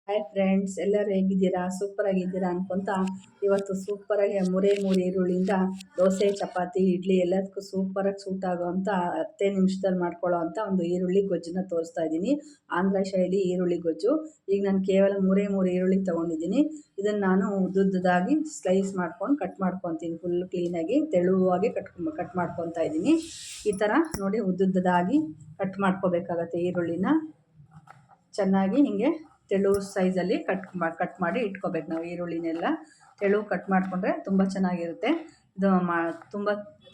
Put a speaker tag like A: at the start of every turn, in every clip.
A: Hi friends, ಎಲ್ಲರೂ ಹೇಗಿದ್ದೀರಾ? ಸೂಪರಾಗಿದ್ದೀರಾ ಅನ್ಕೊತ ಇವತ್ತು ಸೂಪರಾಗಿ ಮೂರೇ ಈರುಳ್ಳಿಯಿಂದ ದೋಸೆ, ಚಪಾತಿ, ಇಡ್ಲಿ ಎಲ್ಲದಕ್ಕೂ ಸೂಪರಾಗಿ ಸೂಟ್ ಆಗೋವಂಥ 10 ನಿಮಿಷದಲ್ಲಿ ಮಾಡ್ಕೊಳ್ಳೋ ಅಂಥ ಒಂದು ಈರುಳ್ಳಿ ಗೊಜ್ಜನ್ನ ತೋರಿಸ್ತಾ ಇದ್ದೀನಿ. ಆಂಧ್ರ ಶೈಲಿ ಈರುಳ್ಳಿ ಗೊಜ್ಜು. ಈಗ ನಾನು ಕೇವಲ ಮೂರೇ ಈರುಳ್ಳಿ ತೊಗೊಂಡಿದ್ದೀನಿ. ಇದನ್ನು ನಾನು ಉದ್ದುದ್ದಾಗಿ ಸ್ಲೈಸ್ ಮಾಡ್ಕೊಂಡು ಕಟ್ ಮಾಡ್ಕೊತೀನಿ. ಫುಲ್ ಕ್ಲೀನಾಗಿ ತೆಳುವಾಗಿ ಕಟ್ ಮಾಡ್ಕೊತಾ ಇದ್ದೀನಿ. ಈ ಥರ ನೋಡಿ ಉದ್ದುದ್ದಾಗಿ ಕಟ್ ಮಾಡ್ಕೋಬೇಕಾಗತ್ತೆ. ಈರುಳ್ಳಿನ ಚೆನ್ನಾಗಿ ಹೀಗೆ ತೆಳು ಸೈಜಲ್ಲಿ ಕಟ್ ಮಾಡಿ ಇಟ್ಕೋಬೇಕು. ನಾವು ಈರುಳ್ಳಿನೆಲ್ಲ ತೆಳು ಕಟ್ ಮಾಡಿಕೊಂಡ್ರೆ ತುಂಬ ಚೆನ್ನಾಗಿರುತ್ತೆ. ಇದು ತುಂಬ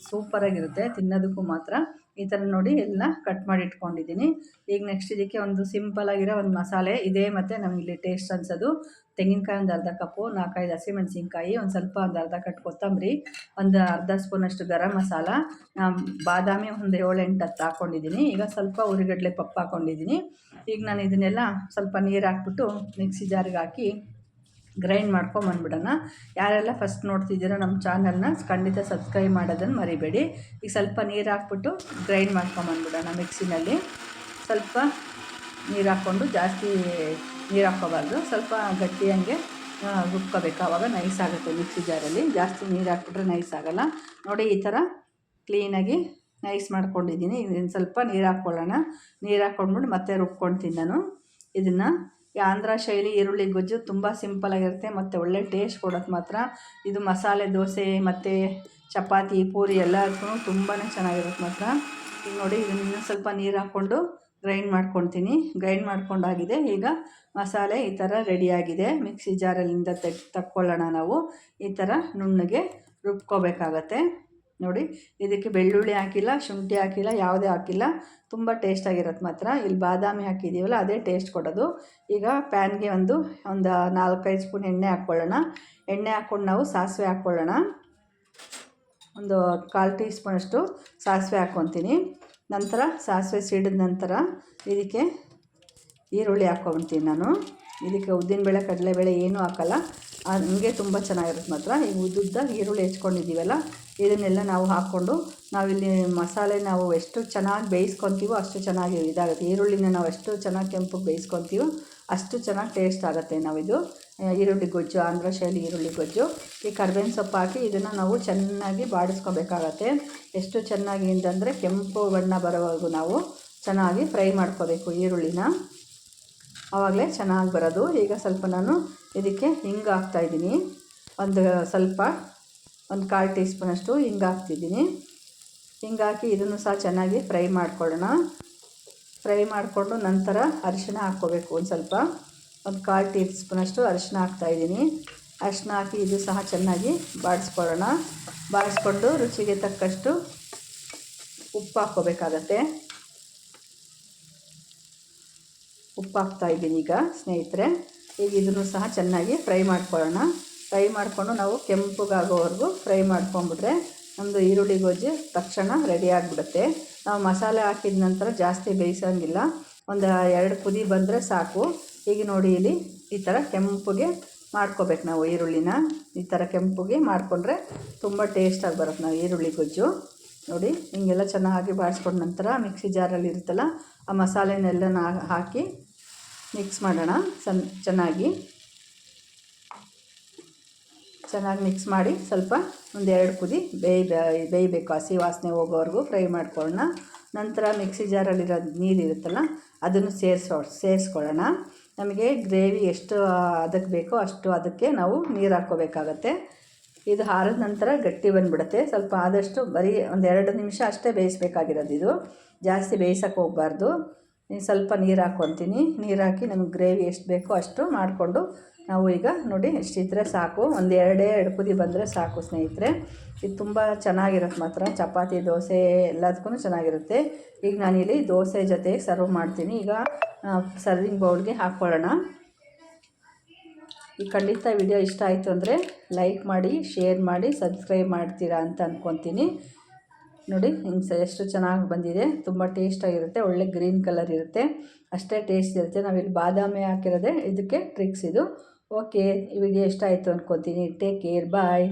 A: ಸೂಪರಾಗಿರುತ್ತೆ ತಿನ್ನೋದಕ್ಕೂ ಮಾತ್ರ. ಈ ಥರ ನೋಡಿ ಎಲ್ಲ ಕಟ್ ಮಾಡಿ ಇಟ್ಕೊಂಡಿದ್ದೀನಿ. ಈಗ ನೆಕ್ಸ್ಟ್ ಇದಕ್ಕೆ ಒಂದು ಸಿಂಪಲಾಗಿರೋ ಒಂದು ಮಸಾಲೆ ಇದೆ. ಮತ್ತು ನಮಗಿಲ್ಲಿ ಟೇಸ್ಟ್ ಅನ್ಸೋದು ತೆಂಗಿನಕಾಯಿ ಒಂದು ಅರ್ಧ ಕಪ್ಪು, 4-5 ಹಸಿಮೆಣಸಿನ್ಕಾಯಿ, ಒಂದು ಅರ್ಧ ಕಟ್ ಕೊತ್ತಂಬರಿ, ಒಂದು ಅರ್ಧ ಸ್ಪೂನಷ್ಟು ಗರಂ ಮಸಾಲ, ಬಾದಾಮಿ ಒಂದು 7-8 ಹತ್ತು ಹಾಕ್ಕೊಂಡಿದ್ದೀನಿ. ಈಗ ಸ್ವಲ್ಪ ಉರಿಗಡಲೆ ಪಪ್ಪು ಹಾಕ್ಕೊಂಡಿದ್ದೀನಿ. ಈಗ ನಾನು ಇದನ್ನೆಲ್ಲ ಸ್ವಲ್ಪ ನೀರು ಹಾಕ್ಬಿಟ್ಟು ಮಿಕ್ಸಿ ಜಾರಿಗೆ ಹಾಕಿ ಗ್ರೈಂಡ್ ಮಾಡ್ಕೊಂಬಂದ್ಬಿಡೋಣ. ಯಾರೆಲ್ಲ ಫಸ್ಟ್ ನೋಡ್ತಿದ್ದೀರೋ ನಮ್ಮ ಚಾನಲ್ನ ಖಂಡಿತ ಸಬ್ಸ್ಕ್ರೈಬ್ ಮಾಡೋದನ್ನು ಮರಿಬೇಡಿ. ಈಗ ಸ್ವಲ್ಪ ನೀರು ಹಾಕ್ಬಿಟ್ಟು ಗ್ರೈಂಡ್ ಮಾಡ್ಕೊಂಬಂದ್ಬಿಡೋಣ. ಮಿಕ್ಸಿನಲ್ಲಿ ಸ್ವಲ್ಪ ನೀರು ಹಾಕ್ಕೊಂಡು, ಜಾಸ್ತಿ ನೀರು ಹಾಕ್ಕೋಬಾರ್ದು, ಸ್ವಲ್ಪ ಗಟ್ಟಿ ಹಂಗೆ ರುಬ್ಕೋಬೇಕು. ಆವಾಗ ನೈಸ್ ಆಗುತ್ತೆ. ಮಿಕ್ಸಿ ಜಾರಲ್ಲಿ ಜಾಸ್ತಿ ನೀರು ಹಾಕ್ಬಿಟ್ರೆ ನೈಸ್ ಆಗೋಲ್ಲ. ನೋಡಿ ಈ ಥರ ಕ್ಲೀನಾಗಿ ನೈಸ್ ಮಾಡ್ಕೊಂಡಿದ್ದೀನಿ. ಇದನ್ನು ಸ್ವಲ್ಪ ನೀರು ಹಾಕ್ಕೊಳ್ಳೋಣ. ನೀರು ಹಾಕ್ಕೊಂಡ್ಬಿಟ್ಟು ಮತ್ತೆ ರುಬ್ಕೊಳ್ತೀನಿ ನಾನು ಇದನ್ನು. ಈ ಆಂಧ್ರ ಶೈಲಿ ಈರುಳ್ಳಿ ಗೊಜ್ಜು ತುಂಬ ಸಿಂಪಲಾಗಿರುತ್ತೆ ಮತ್ತು ಒಳ್ಳೆ ಟೇಸ್ಟ್ ಕೊಡೋದು ಮಾತ್ರ. ಇದು ಮಸಾಲೆ ದೋಸೆ ಮತ್ತು ಚಪಾತಿ, ಪೂರಿ ಎಲ್ಲದಕ್ಕೂ ತುಂಬಾ ಚೆನ್ನಾಗಿರುತ್ತೆ ಮಾತ್ರ. ಈಗ ನೋಡಿ ಇದನ್ನು ಸ್ವಲ್ಪ ನೀರು ಹಾಕ್ಕೊಂಡು ಗ್ರೈಂಡ್ ಮಾಡ್ಕೊತೀನಿ. ಗ್ರೈಂಡ್ ಮಾಡ್ಕೊಂಡಾಗಿದೆ. ಈಗ ಮಸಾಲೆ ಈ ಥರ ರೆಡಿಯಾಗಿದೆ. ಮಿಕ್ಸಿ ಜಾರಲ್ಲಿಂದ ತಕ್ಕೊಳ್ಳೋಣ. ನಾವು ಈ ಥರ ನುಣ್ಣಗೆ ರುಬ್ಕೋಬೇಕಾಗತ್ತೆ. ನೋಡಿ ಇದಕ್ಕೆ ಬೆಳ್ಳುಳ್ಳಿ ಹಾಕಿಲ್ಲ, ಶುಂಠಿ ಹಾಕಿಲ್ಲ, ಯಾವುದೇ ಹಾಕಿಲ್ಲ. ತುಂಬ ಟೇಸ್ಟಾಗಿರುತ್ತೆ ಮಾತ್ರ. ಇಲ್ಲಿ ಬಾದಾಮಿ ಹಾಕಿದ್ದೀವಲ್ಲ ಅದೇ ಟೇಸ್ಟ್ ಕೊಡೋದು. ಈಗ ಪ್ಯಾನ್ಗೆ ಒಂದು 4-5 ಸ್ಪೂನ್ ಎಣ್ಣೆ ಹಾಕ್ಕೊಳ್ಳೋಣ. ಎಣ್ಣೆ ಹಾಕ್ಕೊಂಡು ನಾವು ಸಾಸಿವೆ ಹಾಕ್ಕೊಳ್ಳೋಣ. ಒಂದು 1/4 ಟೀ ಸ್ಪೂನಷ್ಟು ಸಾಸಿವೆ ಹಾಕ್ಕೊತೀನಿ. ನಂತರ ಸಾಸಿವೆ ಸಿಡಿದ ನಂತರ ಇದಕ್ಕೆ ಈರುಳ್ಳಿ ಹಾಕ್ಕೊಳ್ತೀನಿ ನಾನು. ಇದಕ್ಕೆ ಉದ್ದಿನಬೇಳೆ, ಕಡಲೆಬೇಳೆ ಏನೂ ಹಾಕಲ್ಲ. ಹಂಗೆ ತುಂಬ ಚೆನ್ನಾಗಿರುತ್ತೆ ಮಾತ್ರ. ಈಗ ಉದ್ದುದ್ದ ಈರುಳ್ಳಿ ಹೆಚ್ಕೊಂಡಿದ್ದೀವಲ್ಲ ಇದನ್ನೆಲ್ಲ ನಾವು ಹಾಕ್ಕೊಂಡು ನಾವಿಲ್ಲಿ ಮಸಾಲೆ ನಾವು ಎಷ್ಟು ಚೆನ್ನಾಗಿ ಬೇಯಿಸ್ಕೊತೀವೋ ಅಷ್ಟು ಚೆನ್ನಾಗಿ ಇದಾಗುತ್ತೆ. ಈರುಳ್ಳಿನ ನಾವು ಎಷ್ಟು ಚೆನ್ನಾಗಿ ಕೆಂಪಗೆ ಬೇಯಿಸ್ಕೊತೀವೋ ಅಷ್ಟು ಚೆನ್ನಾಗಿ ಟೇಸ್ಟ್ ಆಗುತ್ತೆ. ನಾವಿದು ಈರುಳ್ಳಿ ಗೊಜ್ಜು, ಆಂಧ್ರ ಶೈಲಿ ಈರುಳ್ಳಿ ಗೊಜ್ಜು. ಈ ಕರ್ಬೇವಿನ ಸೊಪ್ಪು ಹಾಕಿ ಇದನ್ನು ನಾವು ಚೆನ್ನಾಗಿ ಬಾಡಿಸ್ಕೋಬೇಕಾಗತ್ತೆ. ಎಷ್ಟು ಚೆನ್ನಾಗಿ ಅಂತಂದರೆ ಕೆಂಪು ಬಣ್ಣ ಬರೋವರೆಗೂ ನಾವು ಚೆನ್ನಾಗಿ ಫ್ರೈ ಮಾಡ್ಕೋಬೇಕು ಈರುಳ್ಳಿನ. ಆವಾಗಲೇ ಚೆನ್ನಾಗಿ ಬರೋದು. ಈಗ ಸ್ವಲ್ಪ ನಾನು ಇದಕ್ಕೆ ಹಿಂಗೆ ಹಾಕ್ತಾಯಿದ್ದೀನಿ. ಒಂದು 1/4 ಟೀ ಸ್ಪೂನಷ್ಟು ಹಿಂಗೆ ಹಾಕ್ತಿದ್ದೀನಿ. ಹಿಂಗೆ ಹಾಕಿ ಇದನ್ನು ಸಹ ಚೆನ್ನಾಗಿ ಫ್ರೈ ಮಾಡ್ಕೊಳ್ಳೋಣ. ಫ್ರೈ ಮಾಡಿಕೊಂಡು ನಂತರ ಅರಿಶಿಣ ಹಾಕ್ಕೋಬೇಕು. ಒಂದು 1/4 ಟೀ ಸ್ಪೂನಷ್ಟು ಅರಿಶಿಣ ಹಾಕ್ತಾಯಿದ್ದೀನಿ. ಅರಿಶಿಣ ಹಾಕಿ ಇದು ಸಹ ಚೆನ್ನಾಗಿ ಬಾಡಿಸ್ಕೊಳ್ಳೋಣ. ಬಾಡಿಸ್ಕೊಂಡು ರುಚಿಗೆ ತಕ್ಕಷ್ಟು ಉಪ್ಪು ಹಾಕ್ಕೋಬೇಕಾಗತ್ತೆ. ಉಪ್ಪು ಹಾಕ್ತಾಯಿದ್ದೀನಿ ಈಗ ಸ್ನೇಹಿತರೆ. ಈಗ ಇದನ್ನು ಸಹ ಚೆನ್ನಾಗಿ ಫ್ರೈ ಮಾಡ್ಕೊಳ್ಳೋಣ. ಫ್ರೈ ಮಾಡಿಕೊಂಡು ನಾವು ಕೆಂಪಗಾಗೋವರೆಗೂ ಫ್ರೈ ಮಾಡ್ಕೊಂಬಿಟ್ರೆ ನಮ್ಮದು ಈರುಳ್ಳಿ ಗೊಜ್ಜು ತಕ್ಷಣ ರೆಡಿ ಆಗಿಬಿಡುತ್ತೆ. ನಾವು ಮಸಾಲೆ ಹಾಕಿದ ನಂತರ ಜಾಸ್ತಿ ಬೇಯಿಸೋಂಗಿಲ್ಲ. ಒಂದು 2 ಕುದಿ ಬಂದರೆ ಸಾಕು. ಈಗ ನೋಡಿ ಇಲ್ಲಿ ಈ ಥರ ಕೆಂಪಗೆ ಮಾಡ್ಕೋಬೇಕು ನಾವು ಈರುಳ್ಳಿನ. ಈ ಥರ ಕೆಂಪಗೆ ಮಾಡಿಕೊಂಡ್ರೆ ತುಂಬ ಟೇಸ್ಟಾಗಿ ಬರುತ್ತೆ ನಾವು ಈರುಳ್ಳಿ ಗೊಜ್ಜು. ನೋಡಿ ಹಿಂಗೆಲ್ಲ ಚೆನ್ನಾಗಿ ಬಾಡಿಸ್ಕೊಂಡ ನಂತರ ಮಿಕ್ಸಿ ಜಾರಲ್ಲಿ ಇರುತ್ತಲ್ಲ ಆ ಮಸಾಲೆನೆಲ್ಲ ಹಾಕಿ ಮಿಕ್ಸ್ ಮಾಡೋಣ. ಚೆನ್ನಾಗಿ ಮಿಕ್ಸ್ ಮಾಡಿ ಸ್ವಲ್ಪ ಒಂದು 2 ಕುದಿ ಬೇಯಬೇಕು. ಹಸಿ ವಾಸನೆ ಹೋಗೋವರೆಗೂ ಫ್ರೈ ಮಾಡ್ಕೊಳ್ಳೋಣ. ನಂತರ ಮಿಕ್ಸಿ ಜಾರಲ್ಲಿರೋ ನೀರಿರುತ್ತಲ್ಲ ಅದನ್ನು ಸೇರಿಸ್ಕೊಳ್ಳೋಣ. ನಮಗೆ ಗ್ರೇವಿ ಎಷ್ಟು ಅದಕ್ಕೆ ಬೇಕೋ ಅಷ್ಟು ಅದಕ್ಕೆ ನಾವು ನೀರು ಹಾಕ್ಕೋಬೇಕಾಗತ್ತೆ. ಇದು ಆರಿದ ನಂತರ ಗಟ್ಟಿ ಬಂದುಬಿಡುತ್ತೆ. ಸ್ವಲ್ಪ ಆದಷ್ಟು ಬರೀ ಒಂದು 2 ನಿಮಿಷ ಅಷ್ಟೇ ಬೇಯಿಸ್ಬೇಕಾಗಿರೋದು. ಇದು ಜಾಸ್ತಿ ಬೇಯಿಸೋಕ್ಕೆ ಹೋಗಬಾರ್ದು. ಸ್ವಲ್ಪ ನೀರು ಹಾಕ್ಕೊತೀನಿ. ನೀರು ಹಾಕಿ ನಮಗೆ ಗ್ರೇವಿ ಎಷ್ಟು ಬೇಕೋ ಅಷ್ಟು ಮಾಡಿಕೊಂಡು ನಾವು ಈಗ ನೋಡಿ ಎಷ್ಟಿದ್ರೆ ಸಾಕು. ಒಂದು 2 ಕುದಿ ಬಂದರೆ ಸಾಕು ಸ್ನೇಹಿತರೆ. ಇದು ತುಂಬ ಚೆನ್ನಾಗಿರುತ್ತೆ ಮಾತ್ರ. ಚಪಾತಿ, ದೋಸೆ ಎಲ್ಲದಕ್ಕೂ ಚೆನ್ನಾಗಿರುತ್ತೆ. ಈಗ ನಾನಿಲ್ಲಿ ದೋಸೆ ಜೊತೆ ಸರ್ವ್ ಮಾಡ್ತೀನಿ. ಈಗ ಸರ್ವಿಂಗ್ ಬೌಲ್ಗೆ ಹಾಕ್ಕೊಳ್ಳೋಣ. ಈ ಖಂಡಿತ ವಿಡಿಯೋ ಇಷ್ಟ ಆಯಿತು ಅಂದರೆ ಲೈಕ್ ಮಾಡಿ, ಶೇರ್ ಮಾಡಿ, ಸಬ್ಸ್ಕ್ರೈಬ್ ಮಾಡ್ತೀರಾ ಅಂತ ಅಂದ್ಕೊತೀನಿ. ನೋಡಿ ಹಿಂಗೆ ಎಷ್ಟು ಚೆನ್ನಾಗಿ ಬಂದಿದೆ. ತುಂಬ ಟೇಸ್ಟಾಗಿರುತ್ತೆ. ಒಳ್ಳೆ ಗ್ರೀನ್ ಕಲರ್ ಇರುತ್ತೆ. ಅಷ್ಟೇ ಟೇಸ್ಟ್ ಇರುತ್ತೆ. ನಾವಿಲ್ಲಿ ಬಾದಾಮಿ ಹಾಕಿರೋದೆ ಇದಕ್ಕೆ ಟ್ರಿಕ್ಸ್ ಇದು. ಓಕೆ, ಈ ವಿಡಿಯೋ ಇಷ್ಟ ಆಯಿತು ಅಂದ್ಕೊತೀನಿ. ಟೇಕ್ ಕೇರ್, ಬಾಯ್.